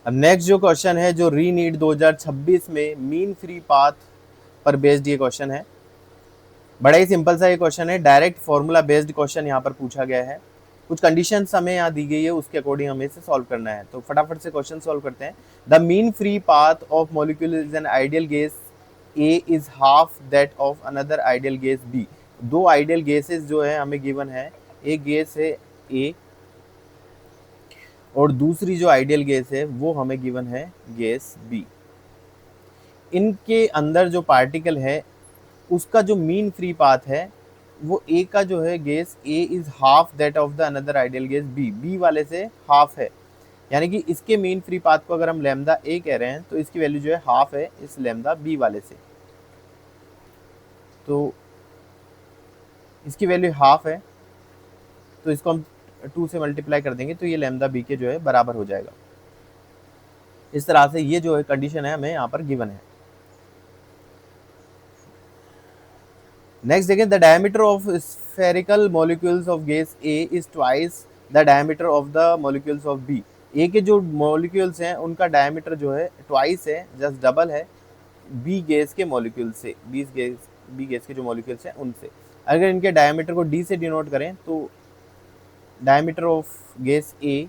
अब नेक्स्ट जो क्वेश्चन है, जो रीनीट 2026 में मीन फ्री पाथ पर बेस्ड ये क्वेश्चन है। बड़ा ही सिंपल सा ये क्वेश्चन है, डायरेक्ट फॉर्मूला बेस्ड क्वेश्चन यहाँ पर पूछा गया है। कुछ कंडीशंस हमें यहाँ दी गई है, उसके अकॉर्डिंग हमें इसे सॉल्व करना है। तो फटाफट से क्वेश्चन सॉल्व करते हैं। The mean free path of molecule is an ideal gas A is half that of another ideal gas B. दो आइडियल गैसेस जो है हमें गिवन है, एक गैस है ए और दूसरी जो आइडियल गैस है वो हमें गिवन है गैस बी। इनके अंदर जो पार्टिकल है उसका जो मीन फ्री पाथ है वो ए का जो है gas A is half that of the another ideal gas B, B वाले से हाफ है। यानी कि इसके मीन फ्री पाथ को अगर हम लैम्डा ए कह रहे हैं तो इसकी वैल्यू जो है हाफ है इस लैम्डा बी वाले से। तो इसकी वैल्यू हाफ है, तो इसको हम 2 से मल्टीप्लाई कर देंगे तो ये लैम्डा बी के जो है बराबर हो जाएगा। इस तरह से ये जो है कंडीशन है हमें यहाँ पर गिवन है। नेक्स्ट देखें, the diameter of spherical molecules of gas A is twice the diameter of the molecules of B. A के जो मॉलिक्यूल्स हैं उनका डायमीटर जो है ट्वाइस है, जस्ट डबल है बी गैस के मॉलिक्यूल से, बी गैस के जो मॉलिक्यूल्स हैं उनसे। अगर इनके डायमीटर को डी से डिनोट करें तो डायमीटर ऑफ गैस ए,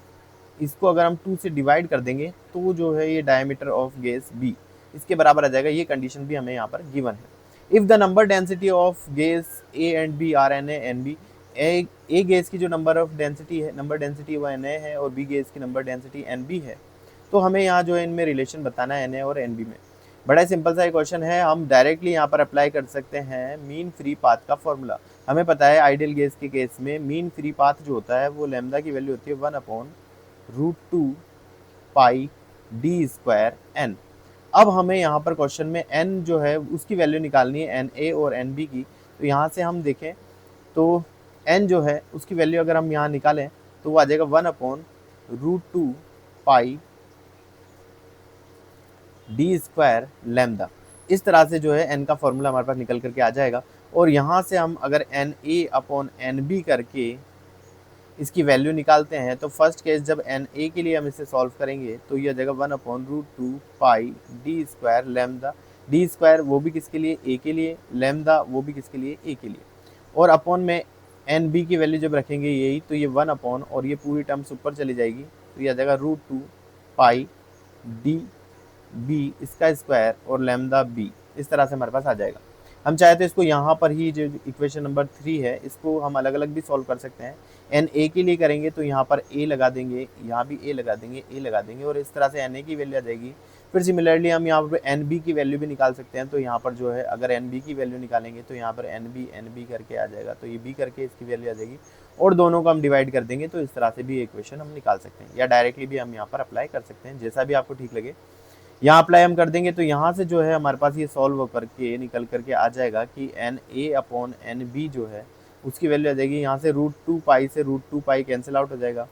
इसको अगर हम 2 से डिवाइड कर देंगे तो जो है ये डायमीटर ऑफ गैस बी इसके बराबर आ जाएगा। ये कंडीशन भी हमें यहाँ पर गिवन है। If the number density of gas A and B are N N B, A gas की जो नंबर डेंसिटी है वो एन ए है और बी गैस की नंबर डेंसिटी एन बी है, तो हमें यहाँ जो है इनमें रिलेशन बताना है एन ए और एन बी में। बड़ा सिंपल सा क्वेश्चन है, हम डायरेक्टली यहाँ पर अप्लाई कर सकते हैं मीन फ्री पाथ का फॉर्मूला। हमें पता है आइडियल गैस के केस में मीन फ्री पाथ जो होता है वो लैम्डा की वैल्यू होती है 1/√2 पाई डी स्क्वायर एन। अब हमें यहाँ पर क्वेश्चन में n जो है उसकी वैल्यू निकालनी है, एन ए और एन बी की। तो यहाँ से हम देखें तो n जो है उसकी वैल्यू अगर हम यहाँ निकालें तो वो आ जाएगा 1/√2 पाई डी स्क्वायर लैम्डा। इस तरह से जो है n का फॉर्मूला हमारे पास निकल करके आ जाएगा। और यहाँ से हम अगर N A upon N B करके इसकी वैल्यू निकालते हैं तो फर्स्ट केस जब एन ए के लिए हम इसे सॉल्व करेंगे तो ये आ जाएगा 1/√2 pi D square lambda. D square वो भी किसके लिए, ए के लिए, लैम्डा वो भी किसके लिए, ए के लिए। और अपॉन में एन बी की वैल्यू जब रखेंगे यही तो ये 1 और ये पूरी टर्म्स ऊपर चली जाएगी तो ये आ जाएगा √2 पाई डी बी इसका स्क्वायर और लैम्डा बी। इस तरह से हमारे पास आ जाएगा। हम चाहे तो इसको यहाँ पर ही जो इक्वेशन नंबर 3 है इसको हम अलग अलग भी सॉल्व कर सकते हैं। एन ए के लिए करेंगे तो यहाँ पर ए लगा देंगे, यहाँ भी ए लगा देंगे, ए लगा देंगे और इस तरह से एन ए की वैल्यू आ जाएगी। फिर सिमिलरली हम यहाँ पर एन बी की वैल्यू भी निकाल सकते हैं। तो यहाँ पर जो है अगर एन बी की वैल्यू निकालेंगे तो यहाँ पर एन बी करके आ जाएगा, तो ये बी करके इसकी वैल्यू आ जाएगी और दोनों को हम डिवाइड कर देंगे। तो इस तरह से भी इक्वेशन हम निकाल सकते हैं या डायरेक्टली भी हम यहाँ पर अप्लाई कर सकते हैं, जैसा भी आपको ठीक लगे। यहाँ अप्लाई हम कर देंगे तो यहाँ से जो है हमारे पास ये सॉल्व करके निकल करके आ जाएगा कि N A upon N B जो है उसकी वैल्यू आ जाएगी। यहाँ से √2 पाई से √2 पाई कैंसिल आउट हो जाएगा।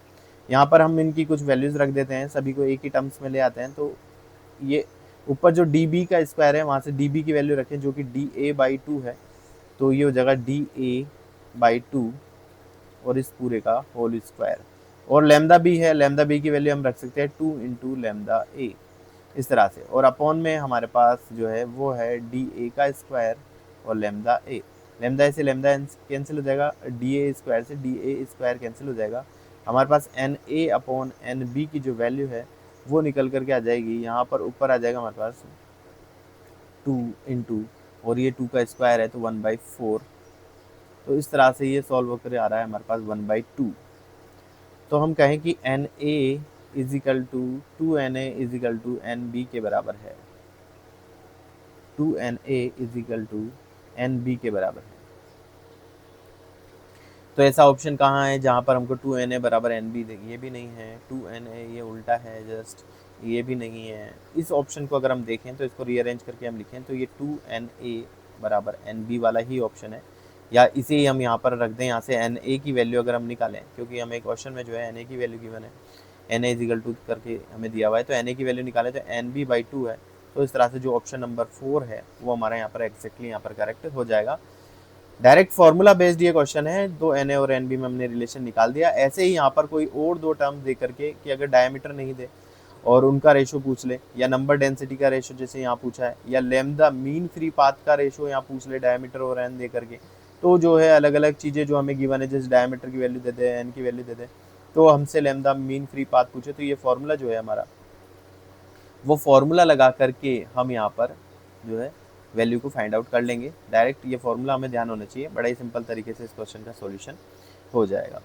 यहाँ पर हम इनकी कुछ वैल्यूज़ रख देते हैं, सभी को एक ही टर्म्स में ले आते हैं। तो ये ऊपर जो डी बी का स्क्वायर है वहाँ से डी बी की वैल्यू रखें जो कि DA/2 है, तो ये हो जाएगा DA/2 और इस पूरे का होल स्क्वायर। और लैम्डा बी है, लैम्डा बी की वैल्यू हम रख सकते हैं 2 × लैम्डा ए इस तरह से। और अपॉन में हमारे पास जो है वो है डी ए का स्क्वायर और लैम्डा ए। लैम्डा ए से लैम्डा कैंसिल हो जाएगा, डी ए स्क्वायर से डी ए स्क्वायर कैंसिल हो जाएगा। हमारे पास N A upon N B की जो वैल्यू है वो निकल करके आ जाएगी। यहाँ पर ऊपर आ जाएगा हमारे पास 2 × और ये 2 का स्क्वायर है तो 1/4। तो इस तरह से ये सॉल्व होकर आ रहा है हमारे पास 1/2। तो हम कहें कि N A is equal to 2Na is equal to N B के बराबर है, 2Na is equal to N B के बराबर है। तो ऐसा ऑप्शन कहाँ है जहाँ पर हमको 2Na बराबर एन बी देगी, ये भी नहीं है। 2Na ये उल्टा है जस्ट, ये भी नहीं है। इस ऑप्शन को अगर हम देखें तो इसको रीअरेंज करके हम लिखें तो ये 2Na बराबर एन बी वाला ही ऑप्शन है, या इसे ही हम यहाँ पर रख दें। यहाँ से Na की वैल्यू अगर हम निकालें, क्योंकि हमें क्वेश्चन में जो है Na की वैल्यू गिवन है, Na इजिकल टू करके हमें दिया हुआ है, तो Na की वैल्यू निकालें तो NB/2 है। तो इस तरह से जो ऑप्शन नंबर 4 है वो हमारा यहाँ पर एक्जैक्टली यहाँ पर करेक्ट हो जाएगा। डायरेक्ट फॉर्मूला बेस्ड ये क्वेश्चन है, दो Na और Nb में हमने रिलेशन निकाल दिया। ऐसे ही यहाँ पर कोई और दो टर्म दे करके कि अगर डायमीटर नहीं दे और उनका रेशो पूछ ले, या नंबर डेंसिटी का रेशो जैसे यहाँ पूछा है, या लैम्डा मीन फ्री पाथ का रेशो यहाँ पूछ ले डायमीटर और एन दे करके। तो जो है अलग अलग चीज़ें जो हमें गिवन है, जैसे डायमीटर की वैल्यू दे दे, एन की वैल्यू दे दे, तो हमसे लैम्डा मीन फ्री पाथ पूछे, तो ये फॉर्मूला जो है हमारा, वो फॉर्मूला लगा करके हम यहाँ पर जो है वैल्यू को फाइंड आउट कर लेंगे डायरेक्ट। ये फॉर्मूला हमें ध्यान होना चाहिए, बड़ा ही सिंपल तरीके से इस क्वेश्चन का सॉल्यूशन हो जाएगा।